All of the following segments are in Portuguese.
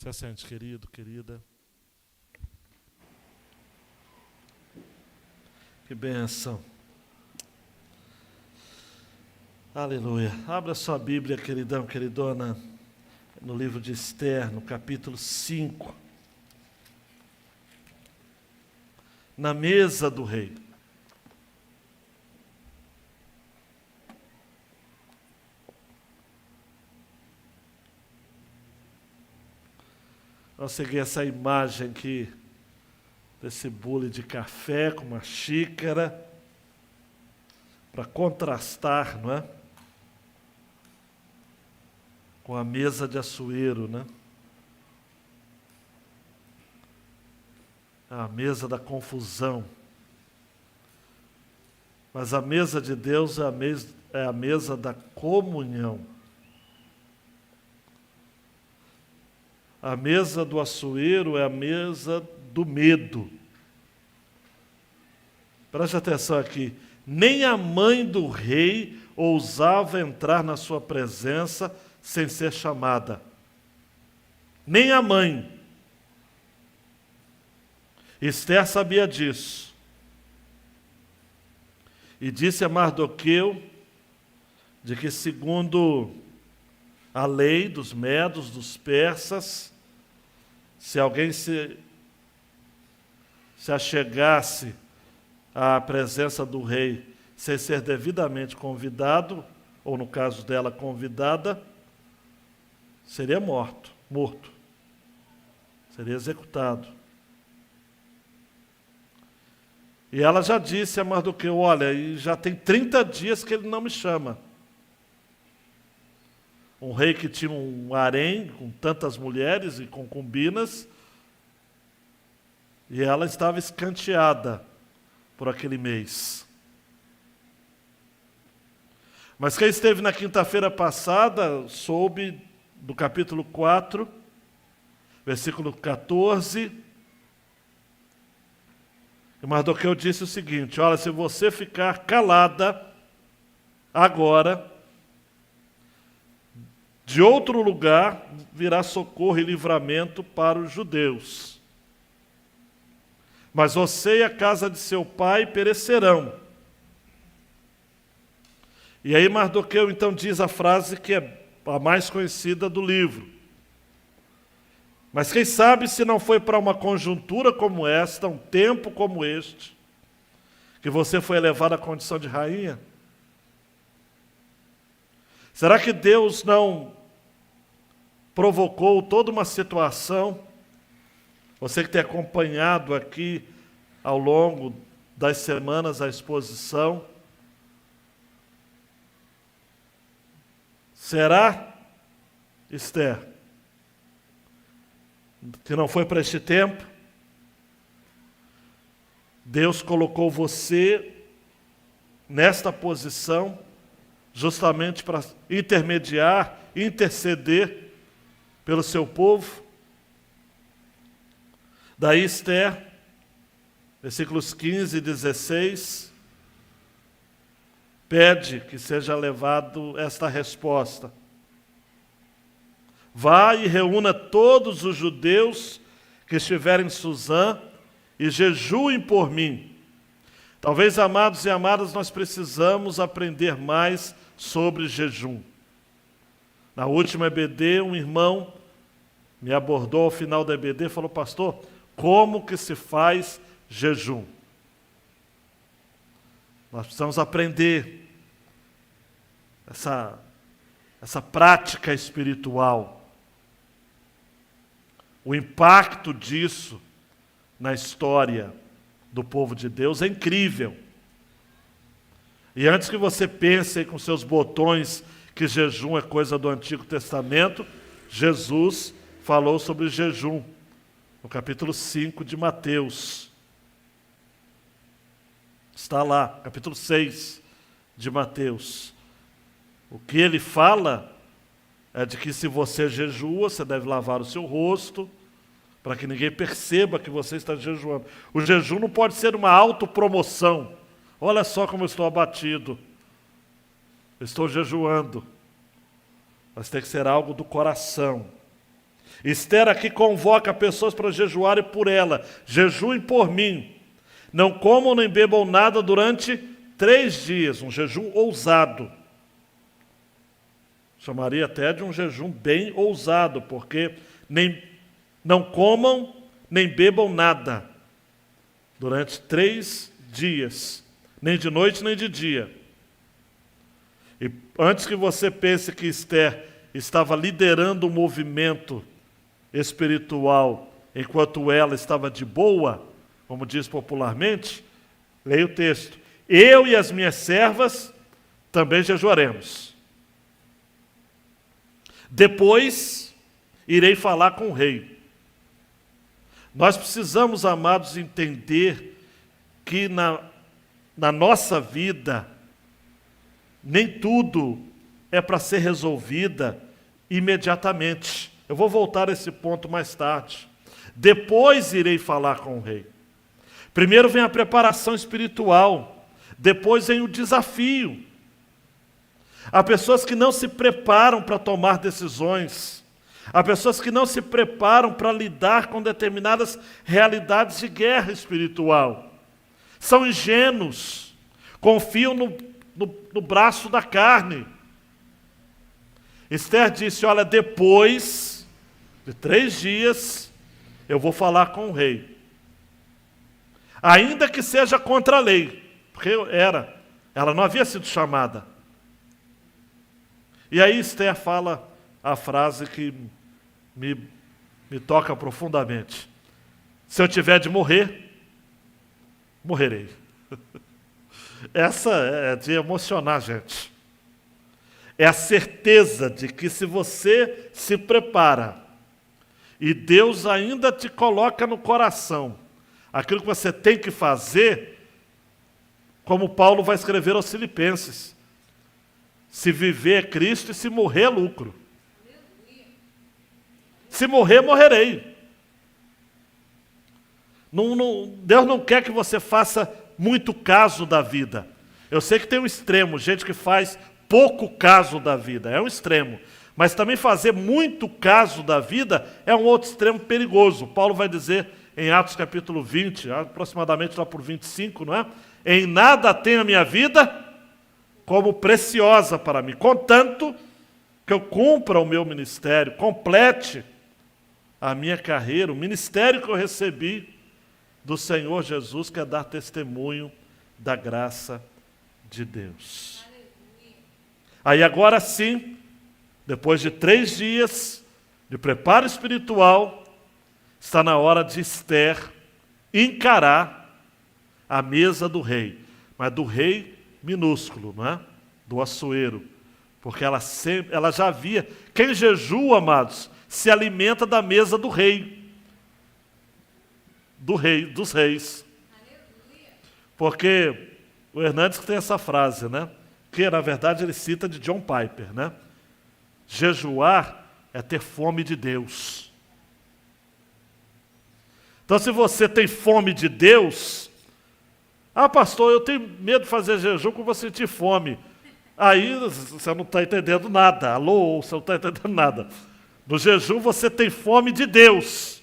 Se assente, querido, querida. Que bênção. Aleluia. Abra sua Bíblia, queridão, queridona, no livro de Esther, no capítulo 5. Na mesa do rei. Eu segui essa imagem aqui, desse bule de café com uma xícara, para contrastar, não é? Com a mesa de açoeiro, né? A mesa da confusão. Mas a mesa de Deus é a mesa da comunhão. A mesa do açoeiro é a mesa do medo. Preste atenção aqui. Nem a mãe do rei ousava entrar na sua presença sem ser chamada. Nem a mãe. Esther sabia disso. E disse a Mardoqueu de que, segundo a lei dos medos, dos persas, se alguém se achegasse à presença do rei sem ser devidamente convidado, ou no caso dela convidada, seria morto, seria executado. E ela já disse a Mardoqueu: olha, e já tem 30 dias que ele não me chama. Um rei que tinha um harém com tantas mulheres e concubinas, e ela estava escanteada por aquele mês. Mas quem esteve na quinta-feira passada soube do capítulo 4, versículo 14, e Mardoqueu disse o seguinte: olha, se você ficar calada agora, de outro lugar virá socorro e livramento para os judeus. Mas você e a casa de seu pai perecerão. E aí Mardoqueu então diz a frase que é a mais conhecida do livro. Mas quem sabe se não foi para uma conjuntura como esta, um tempo como este, que você foi elevado à condição de rainha? Será que Deus não provocou toda uma situação? Você que tem acompanhado aqui ao longo das semanas a exposição, será, Esther, que não foi para este tempo? Deus colocou você nesta posição justamente para intermediar, interceder pelo seu povo? Daí Esther, versículos 15 e 16, pede que seja levado esta resposta: vá e reúna todos os judeus que estiverem em Suzã e jejuem por mim. Talvez, amados e amadas, nós precisamos aprender mais sobre jejum. Na última EBD, um irmão me abordou ao final da EBD e falou: pastor, como que se faz jejum? Nós precisamos aprender essa prática espiritual. O impacto disso na história do povo de Deus é incrível. E antes que você pense com seus botões que jejum é coisa do Antigo Testamento, Jesus falou sobre jejum no capítulo 5 de Mateus. Está lá, capítulo 6 de Mateus. O que ele fala é de que se você jejua, você deve lavar o seu rosto, para que ninguém perceba que você está jejuando. O jejum não pode ser uma autopromoção. Olha só como eu estou abatido. Eu estou jejuando. Mas tem que ser algo do coração. Esther aqui convoca pessoas para jejuarem por ela. Jejuem por mim. Não comam nem bebam nada durante 3 dias. Um jejum ousado. Chamaria até de um jejum bem ousado, porque não comam nem bebam nada durante 3 dias. Nem de noite, nem de dia. E antes que você pense que Esther estava liderando o movimento espiritual enquanto ela estava de boa, como diz popularmente, leia o texto. Eu e as minhas servas também jejuaremos. Depois irei falar com o rei. Nós precisamos, amados, entender que na nossa vida, nem tudo é para ser resolvida imediatamente. Eu vou voltar a esse ponto mais tarde. Depois irei falar com o rei. Primeiro vem a preparação espiritual. Depois vem o desafio. Há pessoas que não se preparam para tomar decisões. Há pessoas que não se preparam para lidar com determinadas realidades de guerra espiritual. São ingênuos. Confiam no braço da carne. Esther disse, olha, depois de 3 dias, eu vou falar com o rei. Ainda que seja contra a lei, porque ela não havia sido chamada. E aí Esther fala a frase que me toca profundamente. Se eu tiver de morrer, morrerei. Essa é de emocionar a gente. É a certeza de que se você se prepara e Deus ainda te coloca no coração aquilo que você tem que fazer, como Paulo vai escrever aos Filipenses. Se viver é Cristo e se morrer é lucro. Se morrer, morrerei. Deus não quer que você faça muito caso da vida. Eu sei que tem um extremo, gente que faz pouco caso da vida, é um extremo. Mas também fazer muito caso da vida é um outro extremo perigoso. Paulo vai dizer em Atos capítulo 20, aproximadamente lá por 25, não é? Em nada tenho a minha vida como preciosa para mim, contanto que eu cumpra o meu ministério, complete a minha carreira, o ministério que eu recebi do Senhor Jesus, que é dar testemunho da graça de Deus. Aí agora sim, depois de 3 dias de preparo espiritual, está na hora de Esther encarar a mesa do rei, mas do rei minúsculo, não é? Do Assuero, porque ela já via, quem jejua, amados, se alimenta da mesa do rei, dos reis. Porque o Hernandes que tem essa frase, né? Que na verdade ele cita de John Piper, né? Jejuar é ter fome de Deus. Então, se você tem fome de Deus, pastor, eu tenho medo de fazer jejum porque eu vou sentir fome. Aí você não está entendendo nada. Alô, você não está entendendo nada. No jejum você tem fome de Deus.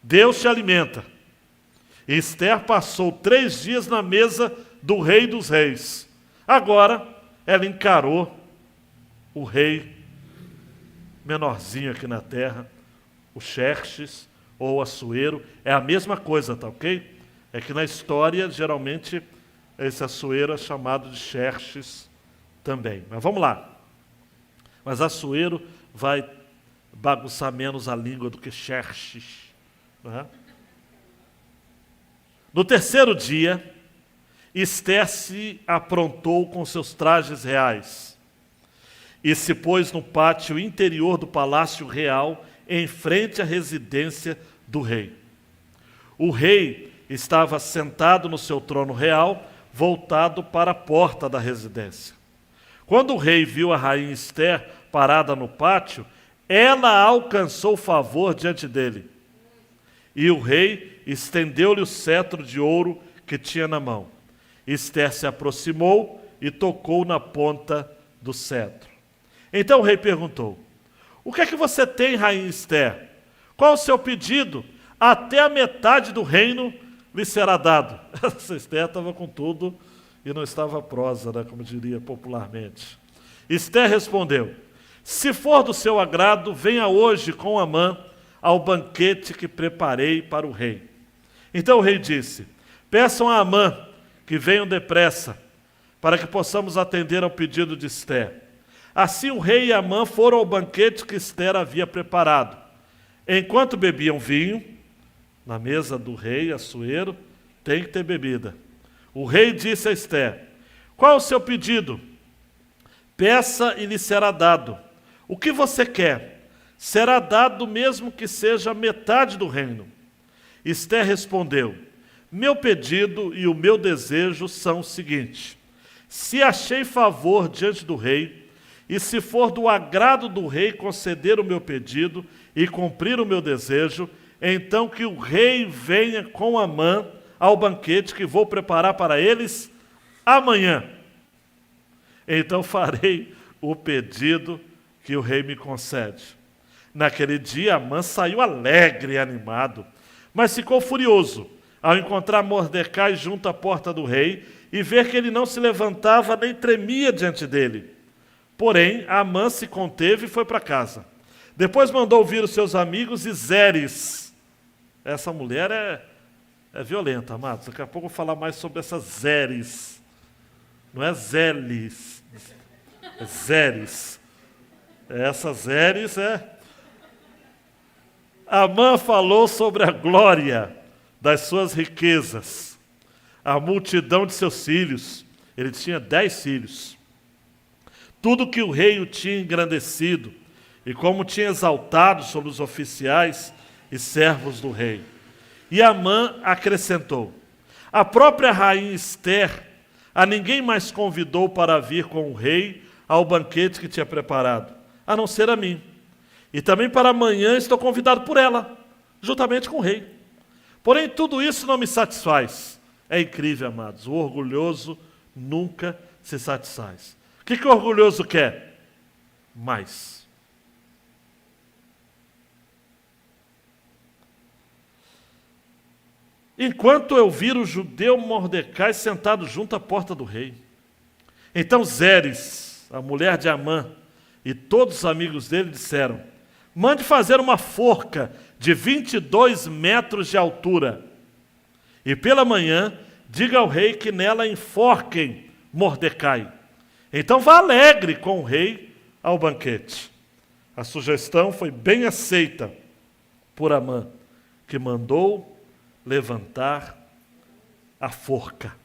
Deus te alimenta. E Esther passou 3 dias na mesa do rei dos reis. Agora, ela encarou o rei menorzinho aqui na terra, o Xerxes ou o Assuero. É a mesma coisa, tá ok? É que na história, geralmente, esse Assuero é chamado de Xerxes também. Mas vamos lá. Mas Assuero vai bagunçar menos a língua do que Xerxes. Né? No 3º dia, Esther se aprontou com seus trajes reais e se pôs no pátio interior do palácio real, em frente à residência do rei. O rei estava sentado no seu trono real, voltado para a porta da residência. Quando o rei viu a rainha Esther parada no pátio, ela alcançou favor diante dele. E o rei estendeu-lhe o cetro de ouro que tinha na mão. Esther se aproximou e tocou na ponta do cetro. Então o rei perguntou: O que é que você tem, rainha Esther? Qual o seu pedido? Até a metade do reino lhe será dado. Essa Esther estava com tudo e não estava prosa, né, como diria popularmente. Esther respondeu: se for do seu agrado, venha hoje com Amã ao banquete que preparei para o rei. Então o rei disse: peçam a Amã que venham depressa, para que possamos atender ao pedido de Esther. Assim o rei e Amã foram ao banquete que Esther havia preparado. Enquanto bebiam vinho, na mesa do rei, açoeiro, tem que ter bebida. O rei disse a Esther: qual é o seu pedido? Peça e lhe será dado. O que você quer? Será dado mesmo que seja metade do reino. Esther respondeu: meu pedido e o meu desejo são o seguinte: se achei favor diante do rei, e se for do agrado do rei conceder o meu pedido e cumprir o meu desejo, então que o rei venha com Amã ao banquete que vou preparar para eles amanhã. Então farei o pedido que o rei me concede. Naquele dia, Amã saiu alegre e animado, mas ficou furioso ao encontrar Mordecai junto à porta do rei e ver que ele não se levantava nem tremia diante dele. Porém, Amã se conteve e foi para casa. Depois mandou vir os seus amigos e Zeres. Essa mulher é violenta, amados. Daqui a pouco eu vou falar mais sobre essa Zeres. Não é Zeles, é Zeres. Essa Zeres é... Amã falou sobre a glória das suas riquezas, a multidão de seus filhos. Ele tinha 10 filhos. Tudo que o rei o tinha engrandecido, e como tinha exaltado sobre os oficiais e servos do rei. E Amã acrescentou: a própria rainha Esther a ninguém mais convidou para vir com o rei ao banquete que tinha preparado, a não ser a mim. E também para amanhã estou convidado por ela, juntamente com o rei. Porém, tudo isso não me satisfaz. É incrível, amados. O orgulhoso nunca se satisfaz. O que o orgulhoso quer? Mais. Enquanto eu vira o judeu Mordecai sentado junto à porta do rei. Então Zeres, a mulher de Amã, e todos os amigos dele disseram: mande fazer uma forca de 22 metros de altura. E pela manhã, diga ao rei que nela enforquem Mordecai. Então vá alegre com o rei ao banquete. A sugestão foi bem aceita por Amã, que mandou levantar a forca.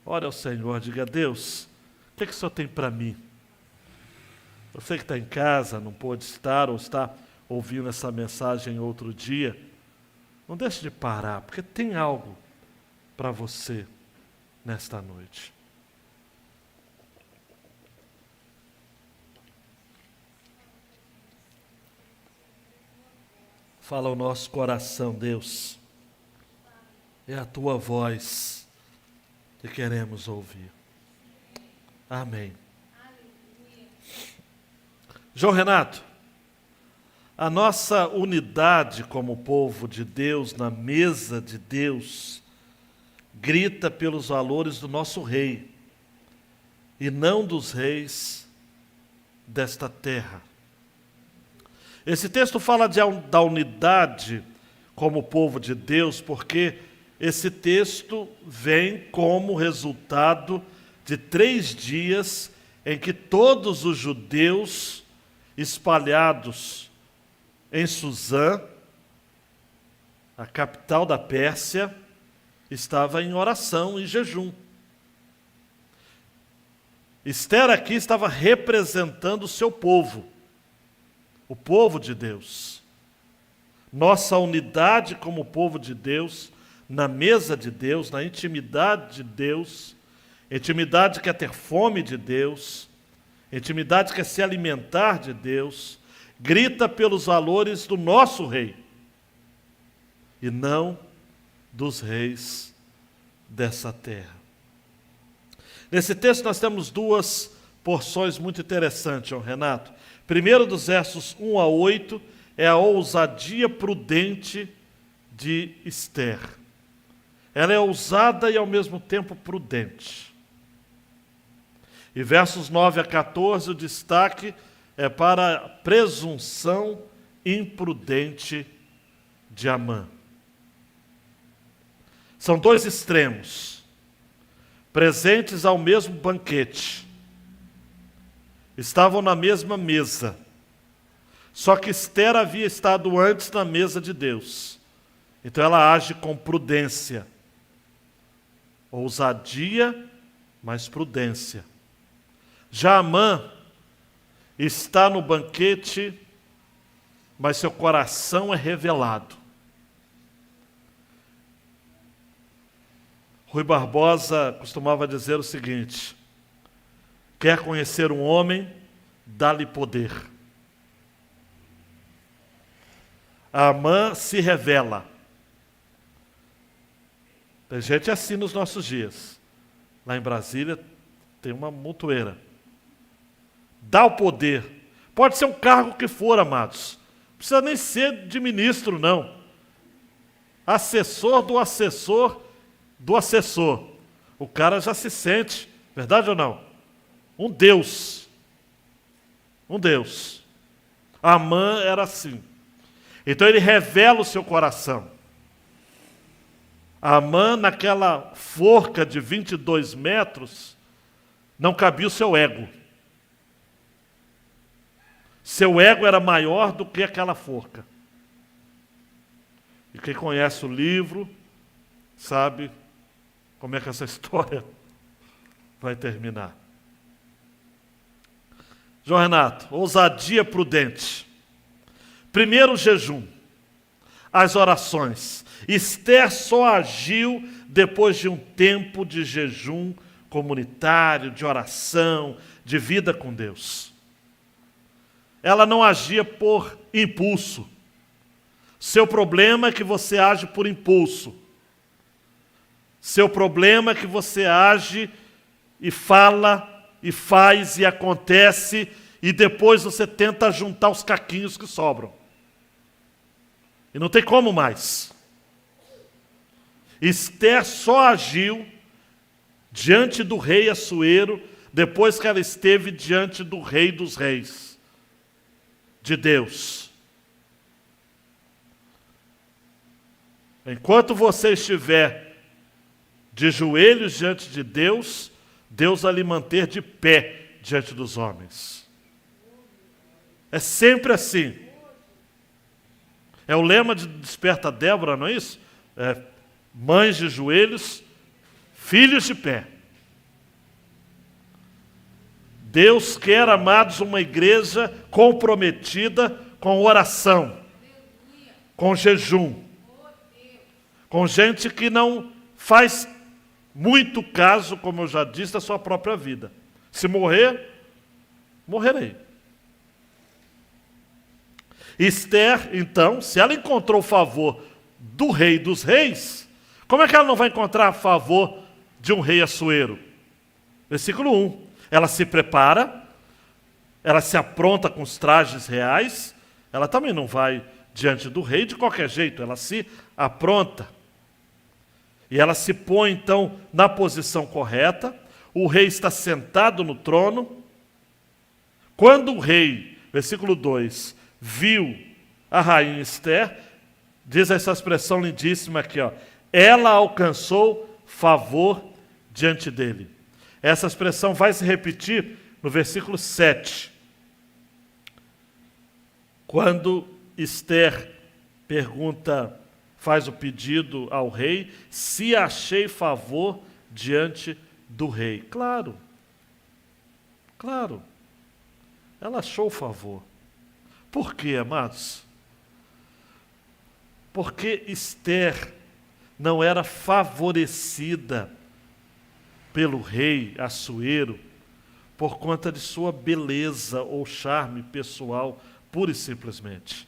Ore ao Senhor, diga: Deus, o que o Senhor tem para mim? Você que está em casa, não pôde estar ou está ouvindo essa mensagem outro dia, não deixe de parar, porque tem algo para você nesta noite. Fala ao nosso coração, Deus. É a tua voz que queremos ouvir. Amém. João Renato, a nossa unidade como povo de Deus, na mesa de Deus, grita pelos valores do nosso rei, e não dos reis desta terra. Esse texto fala da unidade como povo de Deus, porque esse texto vem como resultado de 3 dias em que todos os judeus espalhados em Suzã, a capital da Pérsia, estava em oração e jejum. Esther aqui estava representando o seu povo, o povo de Deus. Nossa unidade como povo de Deus, na mesa de Deus, na intimidade de Deus, intimidade que é ter fome de Deus, intimidade que é se alimentar de Deus, grita pelos valores do nosso rei, e não dos reis dessa terra. Nesse texto nós temos 2 porções muito interessantes, Renato. Primeiro dos versos 1 a 8 é a ousadia prudente de Esther. Ela é ousada e ao mesmo tempo prudente. E versos 9 a 14, o destaque é para a presunção imprudente de Amã. São dois extremos, presentes ao mesmo banquete. Estavam na mesma mesa. Só que Esther havia estado antes na mesa de Deus. Então ela age com prudência. Ousadia, mas prudência. Já Amã está no banquete, mas seu coração é revelado. Rui Barbosa costumava dizer o seguinte: quer conhecer um homem, dá-lhe poder. Amã se revela. Tem gente assim nos nossos dias. Lá em Brasília tem uma montoeira. Dá o poder. Pode ser um cargo que for, amados. Não precisa nem ser de ministro, não. Assessor do assessor do assessor. O cara já se sente, verdade ou não? Um Deus. Um Deus. Amã era assim. Então ele revela o seu coração. Amã, naquela forca de 22 metros, não cabia o seu ego. Seu ego era maior do que aquela forca. E quem conhece o livro sabe como é que essa história vai terminar. João Renato, ousadia prudente. Primeiro o jejum, as orações. Esther só agiu depois de um tempo de jejum comunitário, de oração, de vida com Deus. Ela não agia por impulso. Seu problema é que você age por impulso. Seu problema é que você age e fala, e faz, e acontece, e depois você tenta juntar os caquinhos que sobram. E não tem como mais. Esther só agiu diante do rei Assuero depois que ela esteve diante do rei dos reis, de Deus. Enquanto você estiver de joelhos diante de Deus, Deus vai lhe manter de pé diante dos homens. É sempre assim. É o lema de Desperta Débora, não é isso? Mães de joelhos, filhos de pé. Deus quer, amados, uma igreja comprometida com oração, com jejum, com gente que não faz muito caso, como eu já disse, da sua própria vida. Se morrer, morrerei. Esther, então, se ela encontrou o favor do rei dos reis, como é que ela não vai encontrar favor de um rei Assuero? Versículo 1. Ela se prepara, ela se apronta com os trajes reais, ela também não vai diante do rei de qualquer jeito, ela se apronta. E ela se põe, então, na posição correta, o rei está sentado no trono. Quando o rei, versículo 2, viu a rainha Esther, diz essa expressão lindíssima aqui, ó, ela alcançou favor diante dele. Essa expressão vai se repetir no versículo 7. Quando Esther pergunta, faz o pedido ao rei, se achei favor diante do rei. Claro, claro, ela achou favor. Por quê, amados? Porque Esther não era favorecida pelo rei Assuero por conta de sua beleza ou charme pessoal, pura e simplesmente.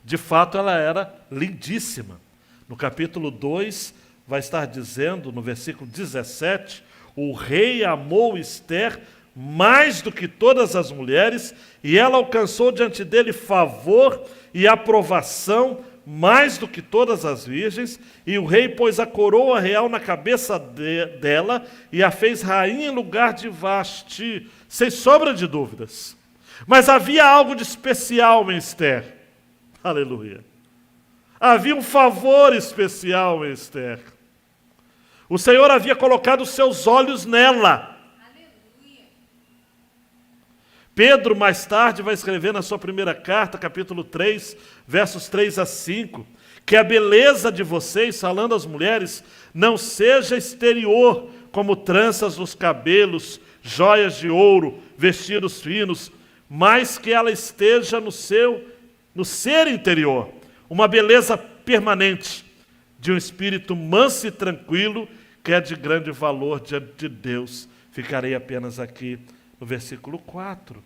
De fato, ela era lindíssima. No capítulo 2, vai estar dizendo, no versículo 17, o rei amou Esther mais do que todas as mulheres, e ela alcançou diante dele favor e aprovação mais do que todas as virgens, e o rei pôs a coroa real na cabeça dela e a fez rainha em lugar de Vasti, sem sombra de dúvidas. Mas havia algo de especial em Esther. Aleluia. Havia um favor especial em Esther. O Senhor havia colocado os seus olhos nela. Pedro, mais tarde, vai escrever na sua primeira carta, capítulo 3, versos 3 a 5, que a beleza de vocês, falando às mulheres, não seja exterior, como tranças nos cabelos, joias de ouro, vestidos finos, mas que ela esteja no ser interior, uma beleza permanente, de um espírito manso e tranquilo, que é de grande valor diante de Deus. Ficarei apenas aqui no versículo 4.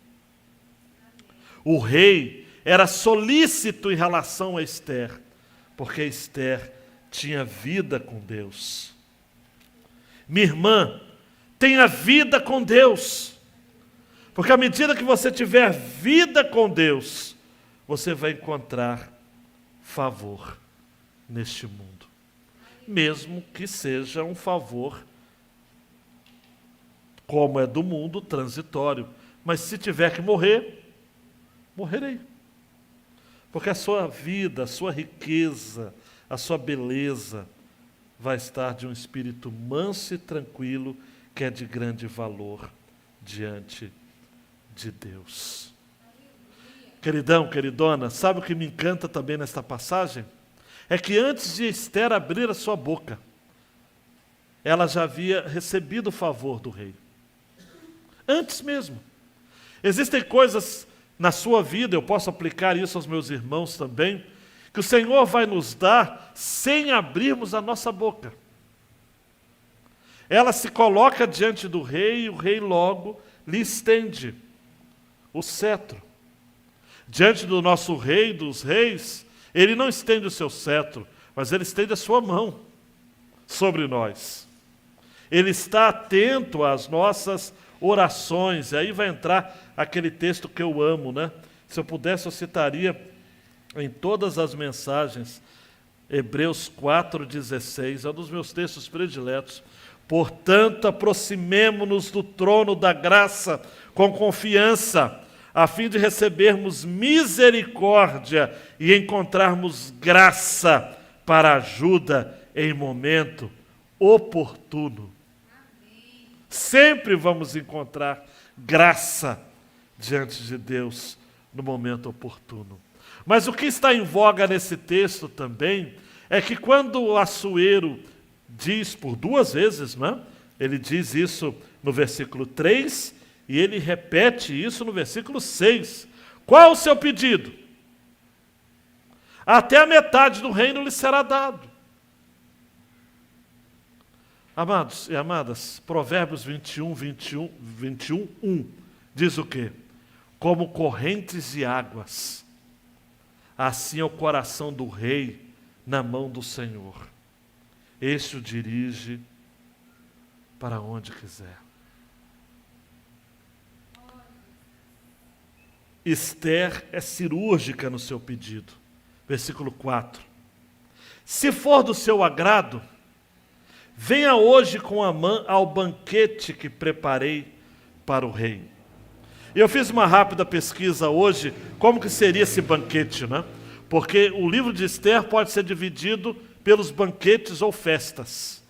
O rei era solícito em relação a Esther, porque Esther tinha vida com Deus. Minha irmã, tenha vida com Deus, porque à medida que você tiver vida com Deus, você vai encontrar favor neste mundo, mesmo que seja um favor, como é do mundo, transitório. Mas se tiver que morrer, morrerei. Porque a sua vida, a sua riqueza, a sua beleza vai estar de um espírito manso e tranquilo, que é de grande valor diante de Deus. Queridão, queridona, sabe o que me encanta também nesta passagem? É que antes de Esther abrir a sua boca, ela já havia recebido o favor do rei. Antes mesmo. Existem coisas na sua vida, eu posso aplicar isso aos meus irmãos também, que o Senhor vai nos dar sem abrirmos a nossa boca. Ela se coloca diante do rei e o rei logo lhe estende o cetro. Diante do nosso rei, dos reis, ele não estende o seu cetro, mas ele estende a sua mão sobre nós. Ele está atento às nossas orações. E aí vai entrar aquele texto que eu amo, né? Se eu pudesse, eu citaria em todas as mensagens, Hebreus 4,16, é um dos meus textos prediletos. Portanto, aproximemo-nos do trono da graça com confiança, a fim de recebermos misericórdia e encontrarmos graça para ajuda em momento oportuno. Amém. Sempre vamos encontrar graça diante de Deus no momento oportuno. Mas o que está em voga nesse texto também é que quando o Assuero diz por duas vezes, né? Ele diz isso no versículo 3 e ele repete isso no versículo 6. Qual o seu pedido? Até a metade do reino lhe será dado. Amados e amadas, Provérbios 21, 1 diz o quê? Como correntes de águas, assim é o coração do rei na mão do Senhor. Este o dirige para onde quiser. Esther é cirúrgica no seu pedido. Versículo 4. Se for do seu agrado, venha hoje com Amã ao banquete que preparei para o rei. Eu fiz uma rápida pesquisa hoje, como que seria esse banquete, né? Porque o livro de Esther pode ser dividido pelos banquetes ou festas.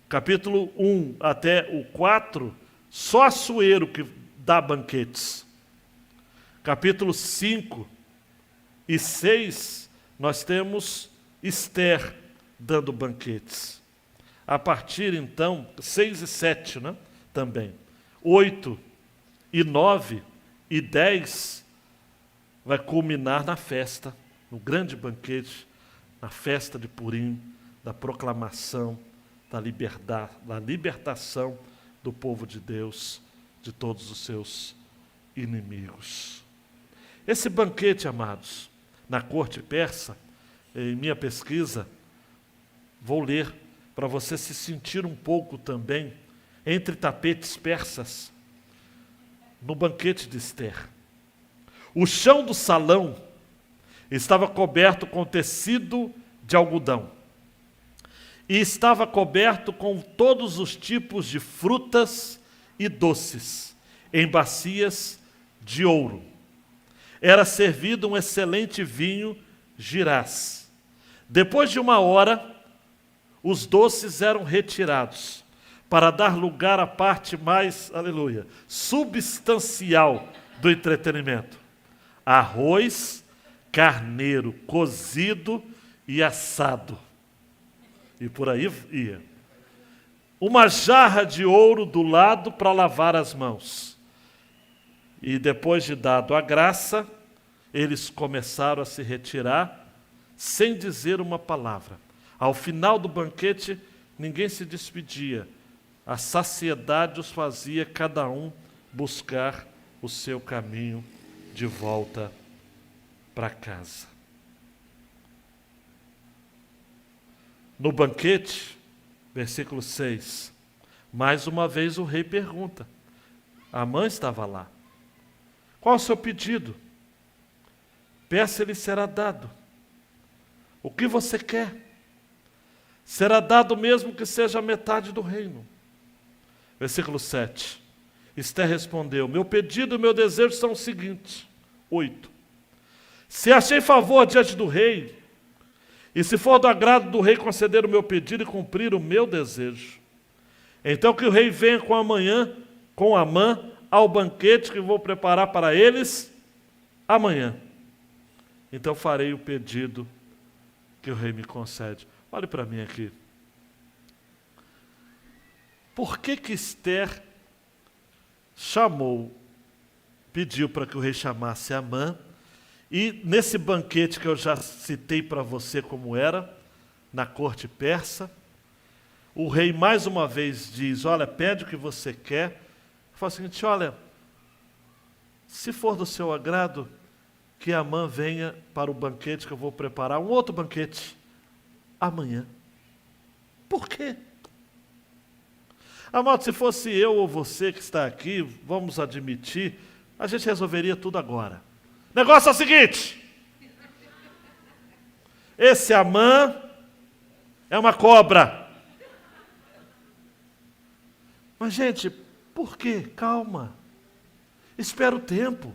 Capítulo 1 até o 4, só Assuero que dá banquetes. Capítulo 5 e 6, nós temos Esther dando banquetes. A partir, então, 6 e 7, né? Também. 8 e 9 e 10 vai culminar na festa, no grande banquete, na festa de Purim, da proclamação, da libertação do povo de Deus, de todos os seus inimigos. Esse banquete, amados, na corte persa, em minha pesquisa, vou ler para você se sentir um pouco também entre tapetes persas. no banquete de Ester. O chão do salão estava coberto com tecido de algodão. E estava coberto com todos os tipos de frutas e doces, em bacias de ouro. Era servido um excelente vinho Girás. Depois de 1 hora, os doces eram retirados, para dar lugar à parte mais, aleluia, substancial do entretenimento. Arroz, carneiro cozido e assado. E por aí ia. Uma jarra de ouro do lado para lavar as mãos. E depois de dado a graça, eles começaram a se retirar, sem dizer uma palavra. Ao final do banquete, ninguém se despedia. A saciedade os fazia cada um buscar o seu caminho de volta para casa. No banquete, versículo 6, mais uma vez o rei pergunta. A mãe estava lá. Qual o seu pedido? Peça e lhe será dado. O que você quer? Será dado mesmo que seja a metade do reino. Versículo 7. Ester respondeu, meu pedido e meu desejo são os seguintes. 8. Se achei favor diante do rei, e se for do agrado do rei conceder o meu pedido e cumprir o meu desejo, então que o rei venha com Amã, ao banquete que vou preparar para eles amanhã. Então farei o pedido que o rei me concede. Olhe para mim aqui. Por que Ester pediu para que o rei chamasse Amã, e nesse banquete que eu já citei para você como era, na corte persa, o rei mais uma vez diz, olha, pede o que você quer. Fala o seguinte, olha, se for do seu agrado, que Amã venha para o banquete que eu vou preparar, um outro banquete, amanhã. Por quê? Amado, se fosse eu ou você que está aqui, vamos admitir, a gente resolveria tudo agora. O negócio é o seguinte, esse Amã é uma cobra. Mas, gente, por quê? Calma. Espera o tempo.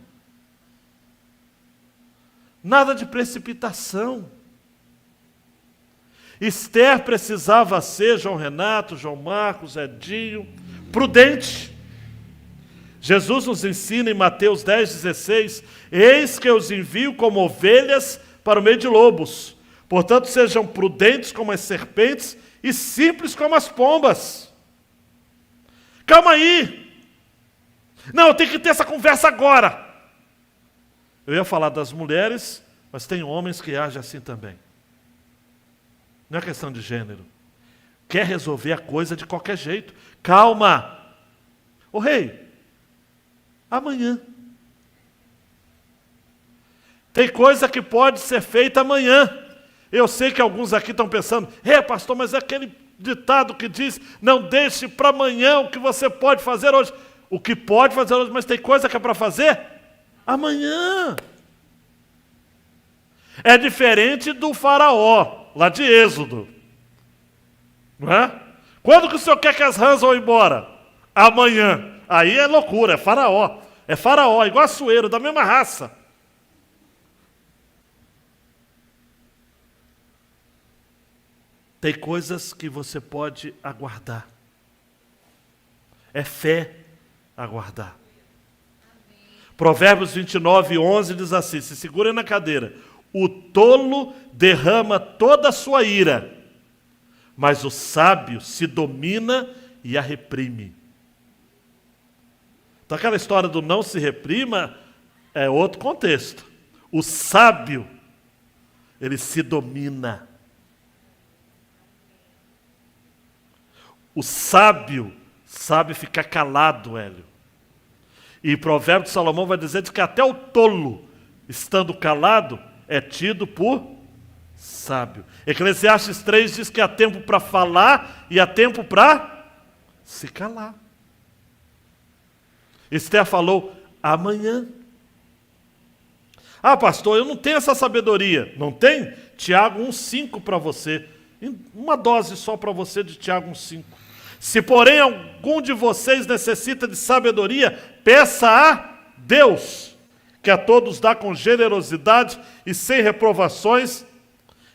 Nada de precipitação. Ester precisava ser, João Renato, João Marcos, Edinho, prudente. Jesus nos ensina em Mateus 10,16, eis que eu os envio como ovelhas para o meio de lobos. Portanto, sejam prudentes como as serpentes e simples como as pombas. Calma aí. Não, eu tenho que ter essa conversa agora. Eu ia falar das mulheres, mas tem homens que agem assim também. Não é questão de gênero. Quer resolver a coisa de qualquer jeito. Calma. Ô rei, amanhã. Tem coisa que pode ser feita amanhã. Eu sei que alguns aqui estão pensando, pastor, mas é aquele ditado que diz, não deixe para amanhã o que você pode fazer hoje. O que pode fazer hoje, mas tem coisa que é para fazer amanhã. É diferente do faraó, lá de Êxodo. Não é? Quando que o senhor quer que as rãs vão embora? Amanhã. Aí é loucura, é faraó. É faraó, igual Açoeiro, da mesma raça. Tem coisas que você pode aguardar. É fé aguardar. Provérbios 29:11 diz assim, se segura na cadeira. O tolo derrama toda a sua ira, mas o sábio se domina e a reprime. Então aquela história do não se reprima é outro contexto. O sábio, ele se domina. O sábio sabe ficar calado, Hélio. E o provérbio de Salomão vai dizer que até o tolo, estando calado, é tido por sábio. Eclesiastes 3 diz que há tempo para falar e há tempo para se calar. Ester falou amanhã. Ah, pastor, eu não tenho essa sabedoria. Não tem? Tiago 1,5 para você. Uma dose só para você de Tiago 1,5. Se, porém, algum de vocês necessita de sabedoria, peça a Deus, que a todos dá com generosidade e sem reprovações,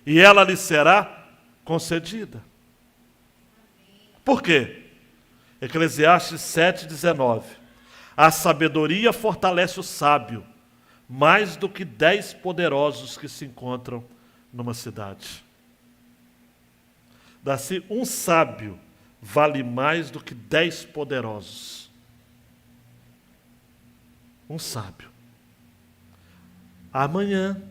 e ela lhe será concedida. Por quê? Eclesiastes 7,19. A sabedoria fortalece o sábio, mais do que 10 poderosos que se encontram numa cidade. Dá-se um sábio vale mais do que 10 poderosos. Um sábio. Amanhã.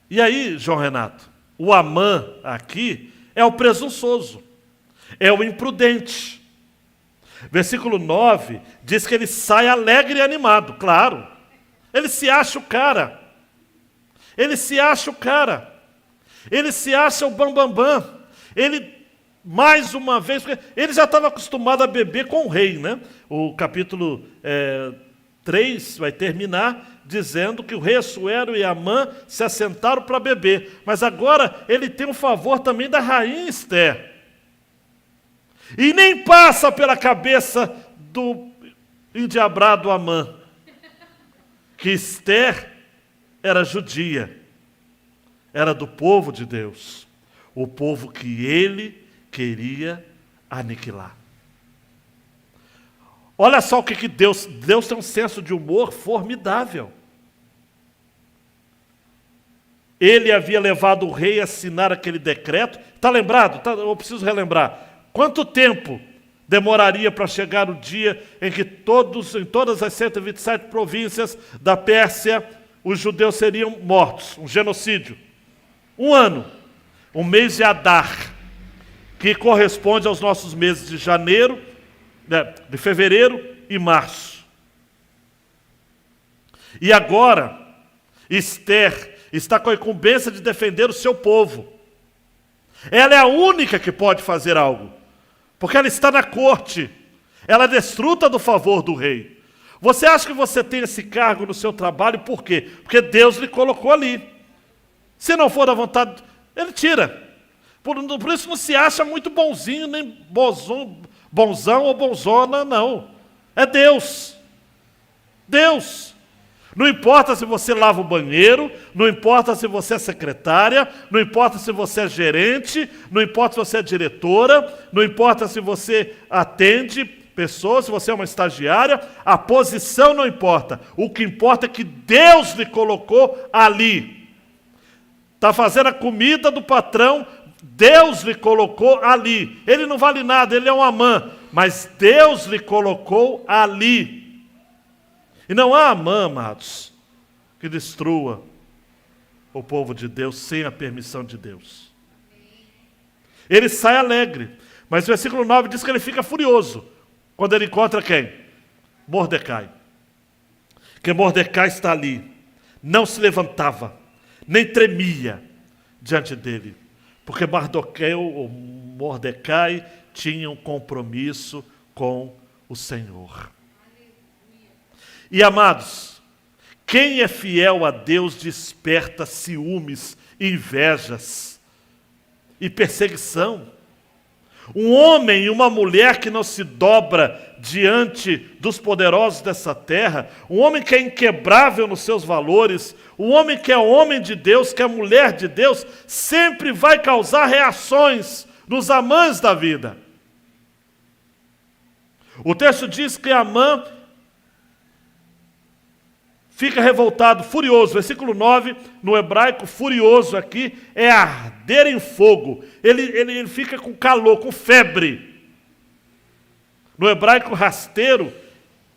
E aí, João Renato, o Amã aqui é o presunçoso, é o imprudente. Versículo 9 diz que ele sai alegre e animado, claro. Ele se acha o cara. Ele se acha o cara. Ele se acha o bambambam. Ele, mais uma vez, ele já estava acostumado a beber com o rei, né? O capítulo 3 vai terminar dizendo que o rei Assuero e Amã se assentaram para beber. Mas agora ele tem o favor também da rainha Ester. E nem passa pela cabeça do endiabrado Amã que Ester era judia, era do povo de Deus, o povo que ele queria aniquilar. Olha só o que Deus tem um senso de humor formidável. Ele havia levado o rei a assinar aquele decreto. Está lembrado? Eu preciso relembrar. Quanto tempo demoraria para chegar o dia em que em todas as 127 províncias da Pérsia, os judeus seriam mortos? Um genocídio. 1 ano. O mês de Adar, que corresponde aos nossos meses de janeiro, de fevereiro e março. E agora, Ester está com a incumbência de defender o seu povo. Ela é a única que pode fazer algo, porque ela está na corte. Ela é desfruta do favor do rei. Você acha que você tem esse cargo no seu trabalho por quê? Porque Deus lhe colocou ali. Se não for da vontade, ele tira. Por isso não se acha muito bonzinho, nem bonzão ou bonzona, não. É Deus. Deus. Não importa se você lava o banheiro, não importa se você é secretária, não importa se você é gerente, não importa se você é diretora, não importa se você atende pessoas, se você é uma estagiária, a posição não importa. O que importa é que Deus lhe colocou ali. Está fazendo a comida do patrão, Deus lhe colocou ali. Ele não vale nada, ele é um Amã, mas Deus lhe colocou ali. E não há Amã, amados, que destrua o povo de Deus sem a permissão de Deus. Ele sai alegre, mas o versículo 9 diz que ele fica furioso quando ele encontra quem? Mordecai. Que Mordecai está ali, não se levantava, nem tremia diante dele, porque Mordecai tinha um compromisso com o Senhor. E amados, quem é fiel a Deus desperta ciúmes, invejas e perseguição. Um homem e uma mulher que não se dobra diante dos poderosos dessa terra, um homem que é inquebrável nos seus valores, um homem que é homem de Deus, que é mulher de Deus, sempre vai causar reações nos Amãs da vida. O texto diz que Amã fica revoltado, furioso. Versículo 9, no hebraico, furioso aqui, é arder em fogo. Ele fica com calor, com febre. No hebraico, rasteiro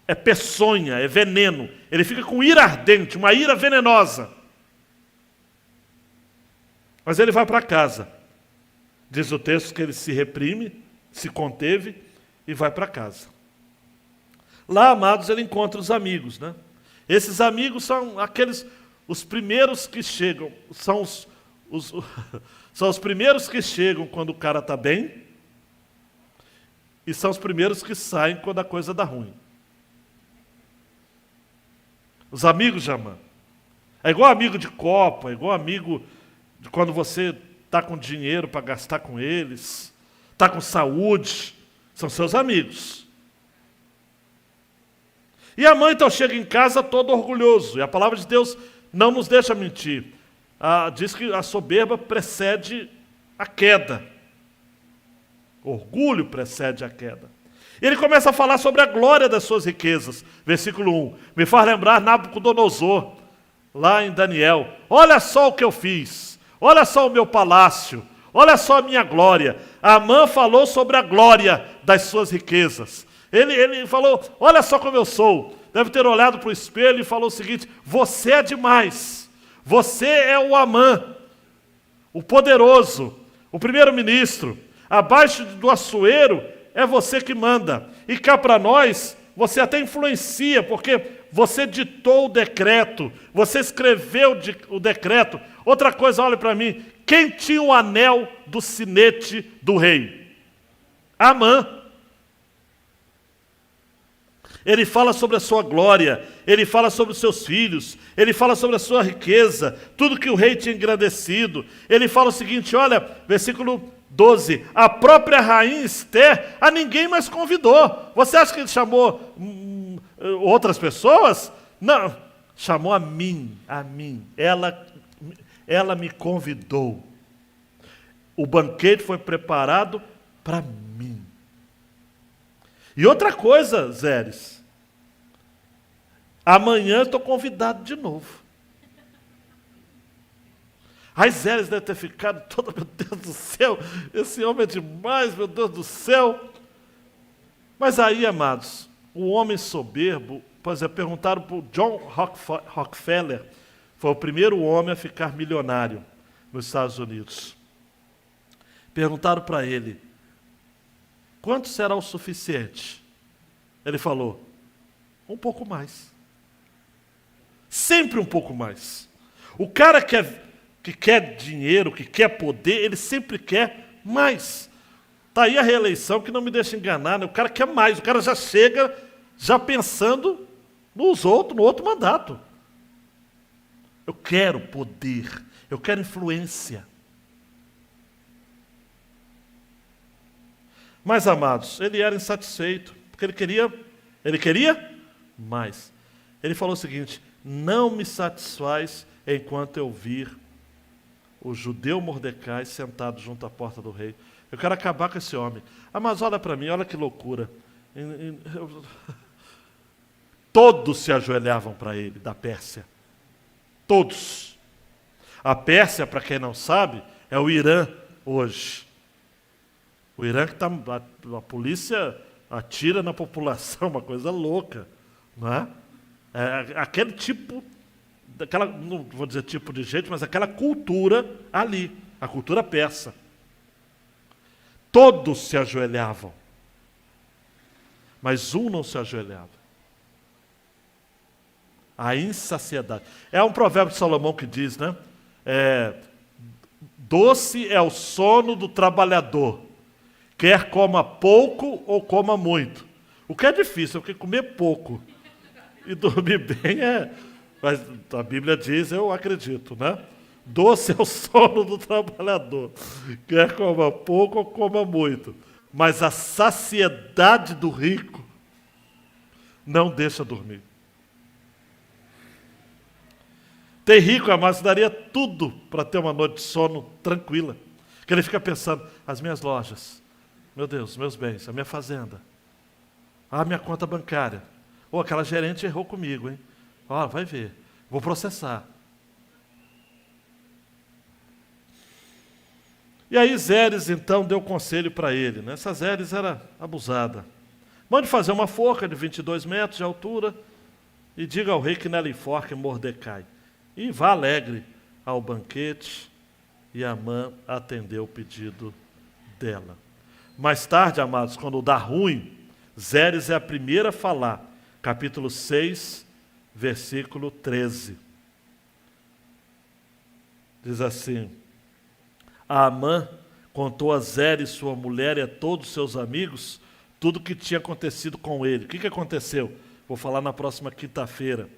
é peçonha, é veneno. Ele fica com ira ardente, uma ira venenosa. Mas ele vai para casa. Diz o texto que ele se reprime, se conteve e vai para casa. Lá, amados, ele encontra os amigos, né? Esses amigos são os primeiros que chegam, são os primeiros que chegam quando o cara está bem, e são os primeiros que saem quando a coisa dá ruim. Os amigos de Amã. É igual amigo de copo, é igual amigo de quando você está com dinheiro para gastar com eles, está com saúde, são seus amigos. E Amã então chega em casa todo orgulhoso, e a palavra de Deus não nos deixa mentir. Diz que a soberba precede a queda. Orgulho precede a queda. E ele começa a falar sobre a glória das suas riquezas. Versículo 1. Me faz lembrar Nabucodonosor, lá em Daniel. Olha só o que eu fiz. Olha só o meu palácio. Olha só a minha glória. Amã falou sobre a glória das suas riquezas. Ele falou, olha só como eu sou. Deve ter olhado para o espelho e falou o seguinte, você é demais. Você é o Amã, o poderoso, o primeiro-ministro. Abaixo do açoeiro é você que manda. E cá para nós, você até influencia, porque você ditou o decreto, você escreveu o decreto. Outra coisa, olha para mim, quem tinha o anel do sinete do rei? Amã. Ele fala sobre a sua glória, ele fala sobre os seus filhos, ele fala sobre a sua riqueza, tudo que o rei tinha engrandecido. Ele fala o seguinte, olha, versículo 12, a própria rainha Esther a ninguém mais convidou. Você acha que ele chamou outras pessoas? Não, chamou a mim. Ela me convidou. O banquete foi preparado para mim. E outra coisa, Zeres, amanhã estou convidado de novo. Aí Zeres deve ter ficado todo, meu Deus do céu, esse homem é demais, meu Deus do céu. Mas aí, amados, o homem soberbo, por exemplo, perguntaram para o John Rockefeller, foi o primeiro homem a ficar milionário nos Estados Unidos. Perguntaram para ele, quanto será o suficiente? Ele falou, um pouco mais. Sempre um pouco mais. O cara que quer dinheiro, que quer poder, ele sempre quer mais. Está aí a reeleição que não me deixa enganar, né? O cara quer mais, o cara já chega já pensando no outro mandato. Eu quero poder, eu quero influência. Mas, amados, ele era insatisfeito, porque ele queria mais. Ele falou o seguinte, não me satisfaz enquanto eu vir o judeu Mordecai sentado junto à porta do rei. Eu quero acabar com esse homem. Ah, mas olha para mim, olha que loucura. Todos se ajoelhavam para ele, da Pérsia. Todos. A Pérsia, para quem não sabe, é o Irã hoje. O Irã que a polícia atira na população, uma coisa louca. Não é? É aquele tipo, não vou dizer tipo de gente, mas aquela cultura ali, a cultura persa. Todos se ajoelhavam, mas um não se ajoelhava. A insaciedade. É um provérbio de Salomão que diz, né? Doce é o sono do trabalhador, quer coma pouco ou coma muito. O que é difícil, porque comer pouco e dormir bem mas a Bíblia diz, eu acredito, né? Doce é o sono do trabalhador, quer coma pouco ou coma muito. Mas a saciedade do rico não deixa dormir. Tem rico, amados, daria tudo para ter uma noite de sono tranquila. Que ele fica pensando, as minhas lojas, meu Deus, meus bens, a minha fazenda, a minha conta bancária. Ou aquela gerente errou comigo, hein? Ó, vai ver, vou processar. E aí Zeres, então, deu conselho para ele. Né? Essa Zeres era abusada. Mande fazer uma forca de 22 metros de altura e diga ao rei que nela enforque Mordecai. E vá alegre ao banquete. E Amã atendeu o pedido dela. Mais tarde, amados, quando dá ruim, Zeres é a primeira a falar. Capítulo 6, versículo 13. Diz assim, Amã contou a Zeres, sua mulher, e a todos seus amigos tudo que tinha acontecido com ele. O que aconteceu? Vou falar na próxima quinta-feira.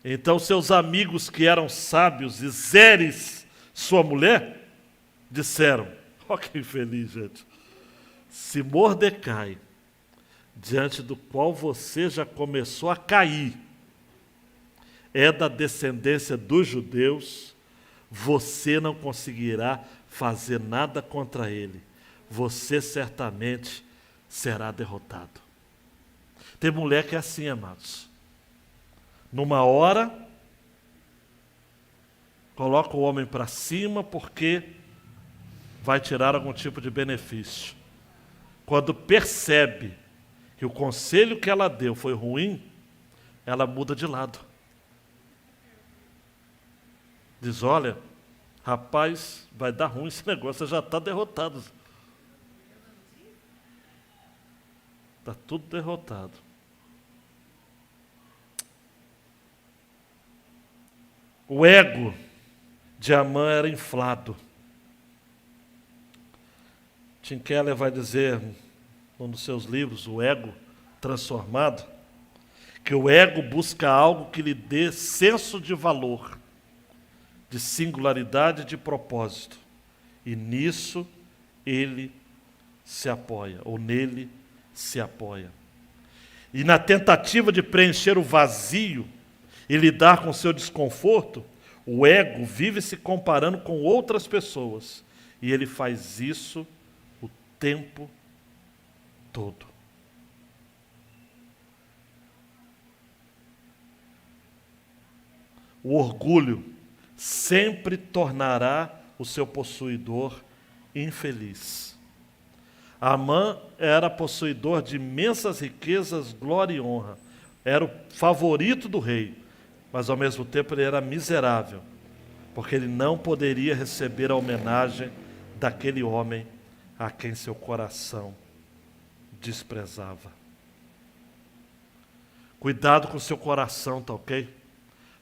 Então seus amigos que eram sábios e Zeres, sua mulher, disseram, ó que infeliz, gente, se Mordecai, diante do qual você já começou a cair, é da descendência dos judeus, você não conseguirá fazer nada contra ele. Você certamente será derrotado. Tem mulher que é assim, amados. Numa hora, coloca o homem para cima porque vai tirar algum tipo de benefício. Quando percebe que o conselho que ela deu foi ruim, ela muda de lado. Diz, olha, rapaz, vai dar ruim esse negócio, você já está derrotado. Está tudo derrotado. O ego de Amã era inflado. Tim Keller vai dizer, num dos seus livros, O Ego Transformado, que o ego busca algo que lhe dê senso de valor, de singularidade e de propósito. E nisso ele se apoia, ou nele se apoia. E na tentativa de preencher o vazio e lidar com o seu desconforto, o ego vive se comparando com outras pessoas. E ele faz isso o tempo todo. O orgulho sempre tornará o seu possuidor infeliz. Amã era possuidor de imensas riquezas, glória e honra. Era o favorito do rei, mas ao mesmo tempo ele era miserável, porque ele não poderia receber a homenagem daquele homem a quem seu coração desprezava. Cuidado com seu coração, tá ok?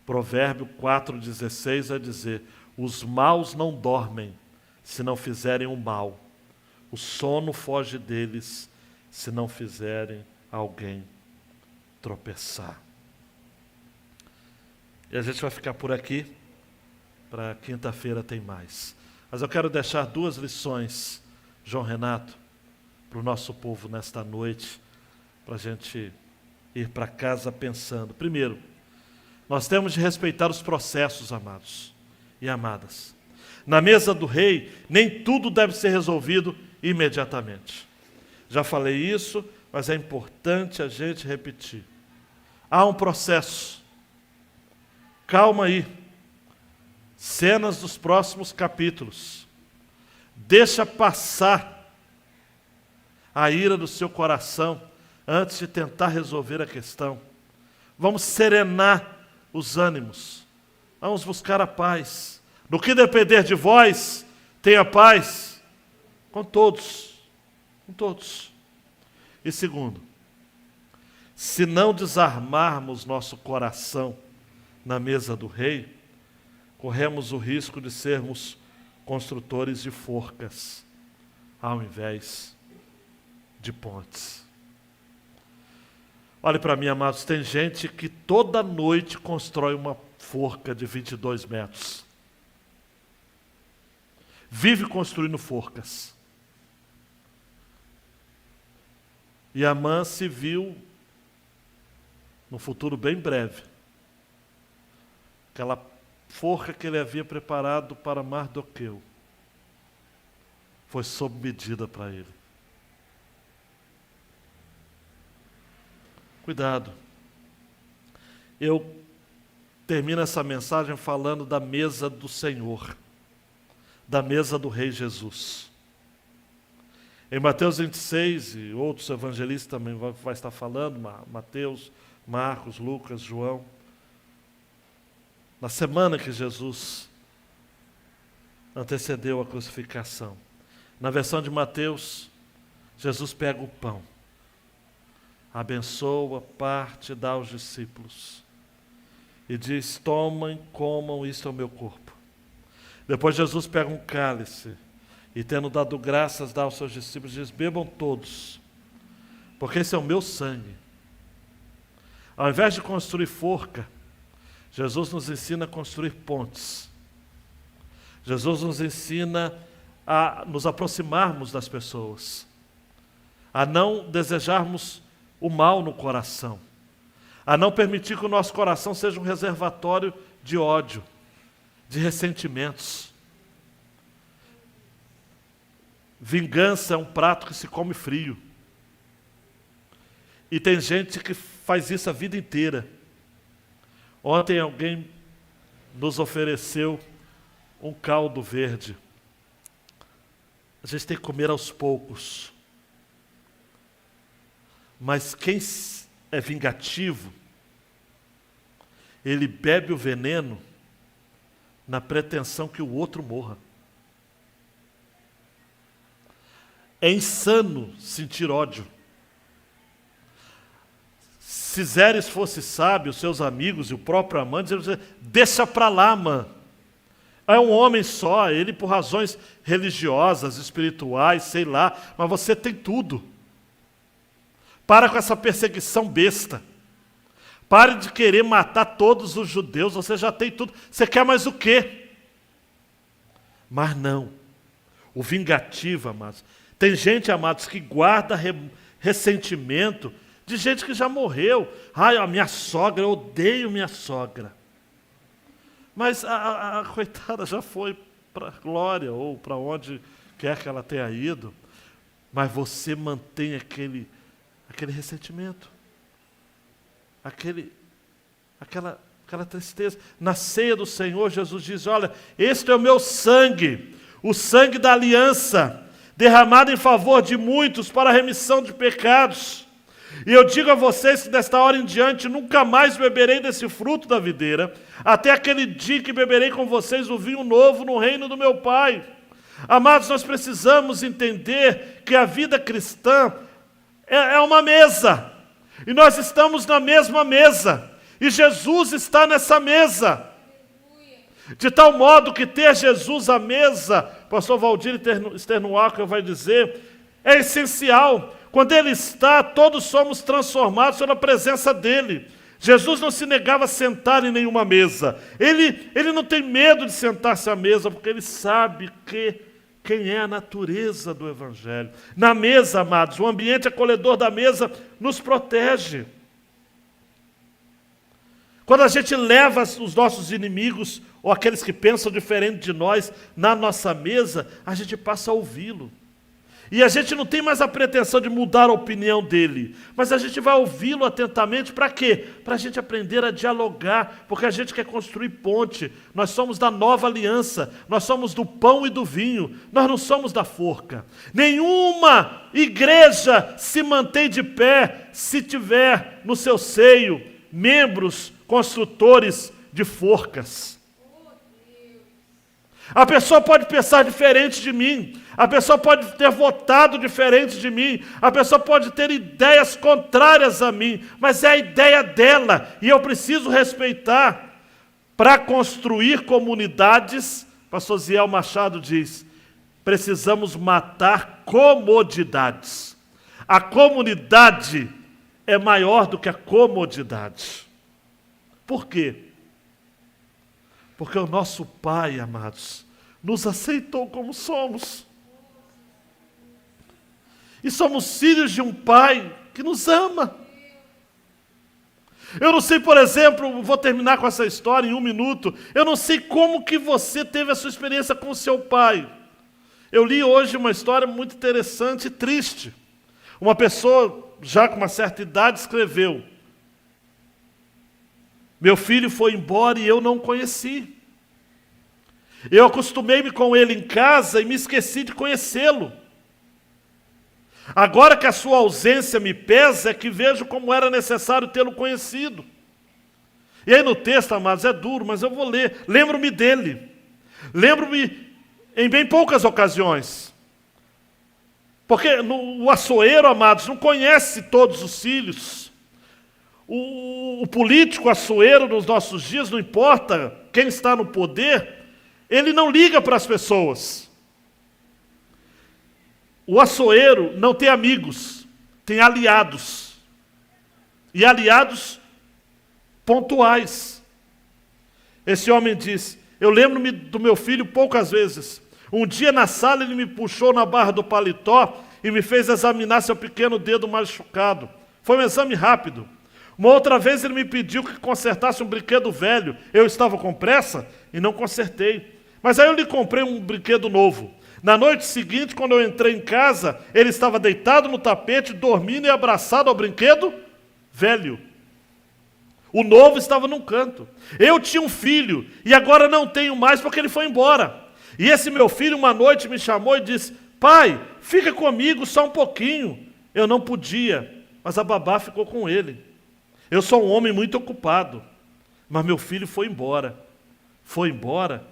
Provérbio 4,16 vai dizer, os maus não dormem se não fizerem o mal. O sono foge deles se não fizerem alguém tropeçar. E a gente vai ficar por aqui, para quinta-feira tem mais. Mas eu quero deixar 2 lições, João Renato, para o nosso povo nesta noite, para a gente ir para casa pensando. Primeiro, nós temos de respeitar os processos, amados e amadas. Na mesa do rei, nem tudo deve ser resolvido imediatamente. Já falei isso, mas é importante a gente repetir. Há um processo. Calma aí. Cenas dos próximos capítulos. Deixa passar a ira do seu coração antes de tentar resolver a questão. Vamos serenar os ânimos. Vamos buscar a paz. No que depender de vós, tenha paz com todos. Com todos. E segundo, se não desarmarmos nosso coração na mesa do rei, corremos o risco de sermos construtores de forcas, ao invés de pontes. Olhe para mim, amados, tem gente que toda noite constrói uma forca de 22 metros. Vive construindo forcas. E Amã se viu, num futuro bem breve, aquela forca que ele havia preparado para Mardoqueu foi sob medida para ele. Cuidado. Eu termino essa mensagem falando da mesa do Senhor, da mesa do Rei Jesus. Em Mateus 26, e outros evangelistas também vai estar falando, Mateus, Marcos, Lucas, João, na semana que Jesus antecedeu a crucificação. Na versão de Mateus, Jesus pega o pão, abençoa, parte e dá aos discípulos. E diz, tomem, comam, isto é o meu corpo. Depois Jesus pega um cálice e tendo dado graças, dá aos seus discípulos e diz, bebam todos, porque esse é o meu sangue. Ao invés de construir forca, Jesus nos ensina a construir pontes. Jesus nos ensina a nos aproximarmos das pessoas, a não desejarmos o mal no coração, a não permitir que o nosso coração seja um reservatório de ódio, de ressentimentos. Vingança é um prato que se come frio. E tem gente que faz isso a vida inteira. Ontem alguém nos ofereceu um caldo verde. A gente tem que comer aos poucos. Mas quem é vingativo, ele bebe o veneno na pretensão que o outro morra. É insano sentir ódio. Se Zeres fosse sábio, seus amigos e o próprio amante diziam: deixa para lá, mano. É um homem só, ele por razões religiosas, espirituais, sei lá, mas você tem tudo. Para com essa perseguição besta. Pare de querer matar todos os judeus, você já tem tudo. Você quer mais o quê? Mas não. O vingativo, amados. Tem gente, amados, que guarda ressentimento de gente que já morreu. Ai, a minha sogra, eu odeio minha sogra. Mas a coitada já foi para a glória, ou para onde quer que ela tenha ido. Mas você mantém aquele ressentimento. Aquela tristeza. Na ceia do Senhor, Jesus diz: olha, este é o meu sangue, o sangue da aliança, derramado em favor de muitos para a remissão de pecados. E eu digo a vocês que desta hora em diante nunca mais beberei desse fruto da videira, até aquele dia que beberei com vocês o vinho novo no reino do meu Pai. Amados, nós precisamos entender que a vida cristã é uma mesa, e nós estamos na mesma mesa, e Jesus está nessa mesa. De tal modo que ter Jesus à mesa, o pastor Valdir Sternuacher vai dizer, é essencial. Quando Ele está, todos somos transformados pela presença dEle. Jesus não se negava a sentar em nenhuma mesa. Ele não tem medo de sentar-se à mesa, porque Ele sabe quem é a natureza do Evangelho. Na mesa, amados, o ambiente acolhedor da mesa nos protege. Quando a gente leva os nossos inimigos, ou aqueles que pensam diferente de nós, na nossa mesa, a gente passa a ouvi-lo. E a gente não tem mais a pretensão de mudar a opinião dele, mas a gente vai ouvi-lo atentamente, para quê? Para a gente aprender a dialogar, porque a gente quer construir ponte. Nós somos da nova aliança, nós somos do pão e do vinho, nós não somos da forca. Nenhuma igreja se mantém de pé se tiver no seu seio membros construtores de forcas. A pessoa pode pensar diferente de mim, a pessoa pode ter votado diferente de mim, a pessoa pode ter ideias contrárias a mim, mas é a ideia dela, e eu preciso respeitar. Para construir comunidades, pastor Ziel Machado diz, precisamos matar comodidades. A comunidade é maior do que a comodidade. Por quê? Porque o nosso Pai, amados, nos aceitou como somos. E somos filhos de um Pai que nos ama. Eu não sei, por exemplo, vou terminar com essa história em 1 minuto. Eu não sei como que você teve a sua experiência com o seu pai. Eu li hoje uma história muito interessante e triste. Uma pessoa, já com uma certa idade, escreveu: meu filho foi embora e eu não o conheci. Eu acostumei-me com ele em casa e me esqueci de conhecê-lo. Agora que a sua ausência me pesa, é que vejo como era necessário tê-lo conhecido. E aí no texto, amados, é duro, mas eu vou ler. Lembro-me dele. Lembro-me em bem poucas ocasiões. Porque o açoeiro, amados, não conhece todos os filhos. O político açoeiro nos nossos dias, não importa quem está no poder, ele não liga para as pessoas. O açoeiro não tem amigos. tem aliados. E aliados pontuais. Esse homem diz: eu lembro-me do meu filho poucas vezes. Um dia na sala ele me puxou na barra do paletó e me fez examinar seu pequeno dedo machucado. Foi um exame rápido. Uma outra vez ele me pediu que consertasse um brinquedo velho. Eu estava com pressa e não consertei. Mas aí eu lhe comprei um brinquedo novo. Na noite seguinte, quando eu entrei em casa, ele estava deitado no tapete, dormindo e abraçado ao brinquedo velho. O novo estava num canto. Eu tinha um filho e agora não tenho mais porque ele foi embora. E esse meu filho uma noite me chamou e disse: pai, fica comigo só um pouquinho. Eu não podia, mas a babá ficou com ele. Eu sou um homem muito ocupado, mas meu filho foi embora. Foi embora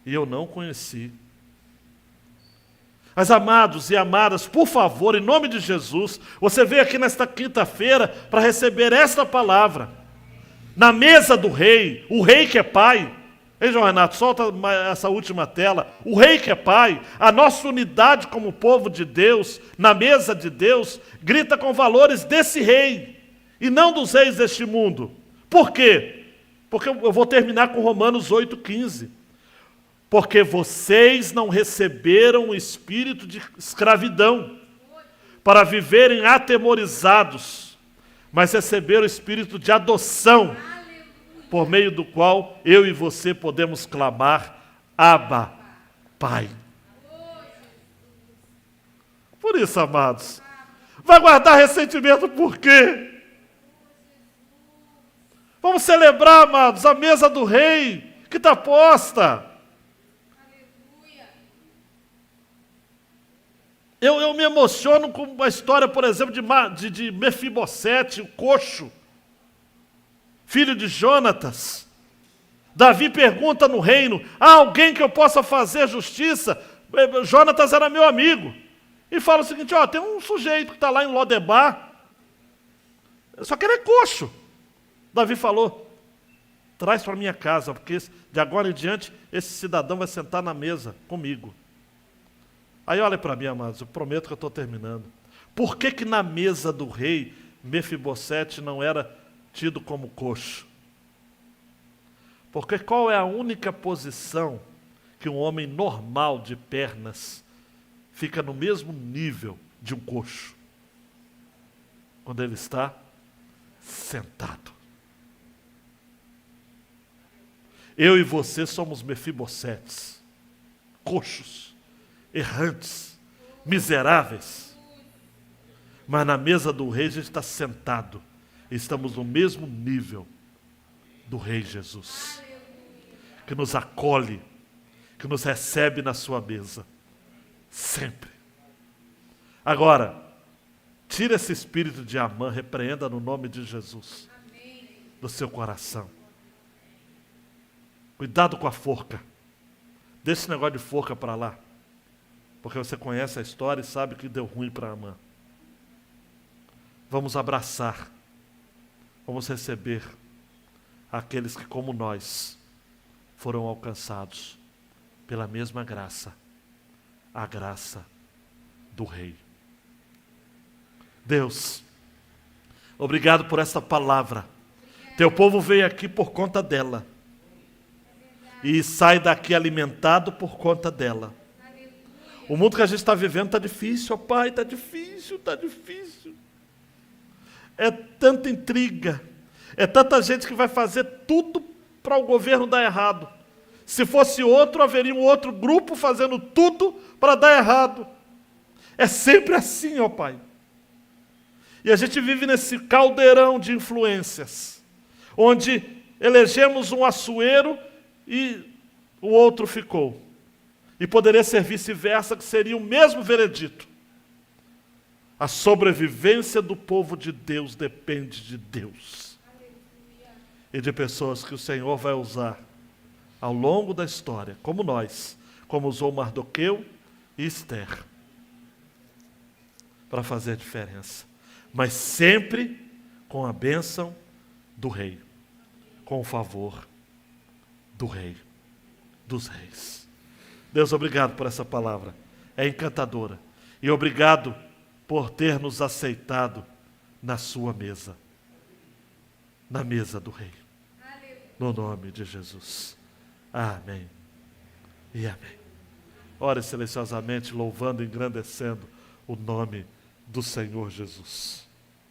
e eu não conheci. Mas amados e amadas, por favor, em nome de Jesus, você veio aqui nesta quinta-feira para receber esta palavra. Na mesa do rei, o rei que é pai. Ei, João Renato, solta essa última tela. O rei que é pai, a nossa unidade como povo de Deus, na mesa de Deus, grita com valores desse rei, e não dos reis deste mundo. Por quê? Porque eu vou terminar com Romanos 8,15. Porque vocês não receberam o espírito de escravidão para viverem atemorizados, mas receberam o espírito de adoção, por meio do qual eu e você podemos clamar: Abba, Pai. Por isso, amados, vai guardar ressentimento por quê? Vamos celebrar, amados, a mesa do rei que está posta. Eu me emociono com a história, por exemplo, de Mefibosete, o coxo, filho de Jonatas. Davi pergunta no reino: há alguém que eu possa fazer justiça? Jonatas era meu amigo. E fala o seguinte: tem um sujeito que está lá em Lodebar, só que ele é coxo. Davi falou: traz para minha casa, porque de agora em diante esse cidadão vai sentar na mesa comigo. Aí olha para mim, amados, eu prometo que eu estou terminando. Por que na mesa do rei, Mefibosete não era tido como coxo? Porque qual é a única posição que um homem normal de pernas fica no mesmo nível de um coxo? Quando ele está sentado. Eu e você somos Mefibosetes, coxos, errantes, miseráveis. Mas na mesa do rei a gente está sentado. Estamos no mesmo nível do rei Jesus, que nos acolhe, que nos recebe na sua mesa, sempre. Agora, tira esse espírito de Amã, repreenda no nome de Jesus, do seu coração. Cuidado com a forca. Deixa esse negócio de forca para lá. Porque você conhece a história e sabe que deu ruim para Amã. Vamos abraçar. Vamos receber aqueles que, como nós, foram alcançados pela mesma graça. A graça do Rei. Deus, obrigado por essa palavra. Teu povo veio aqui por conta dela. E sai daqui alimentado por conta dela. O mundo que a gente está vivendo está difícil, ó Pai, está difícil, está difícil. É tanta intriga, é tanta gente que vai fazer tudo para o governo dar errado. Se fosse outro, haveria um outro grupo fazendo tudo para dar errado. É sempre assim, ó Pai. E a gente vive nesse caldeirão de influências, onde elegemos um Assuero e o outro ficou. E poderia ser vice-versa, que seria o mesmo veredito. A sobrevivência do povo de Deus depende de Deus. E de pessoas que o Senhor vai usar ao longo da história, como nós, como usou Mardoqueu e Esther, para fazer a diferença. Mas sempre com a bênção do rei, com o favor do rei, dos reis. Deus, obrigado por essa palavra. É encantadora. E obrigado por ter nos aceitado na sua mesa, na mesa do Rei. No nome de Jesus. Amém e amém. Ore silenciosamente, louvando e engrandecendo o nome do Senhor Jesus.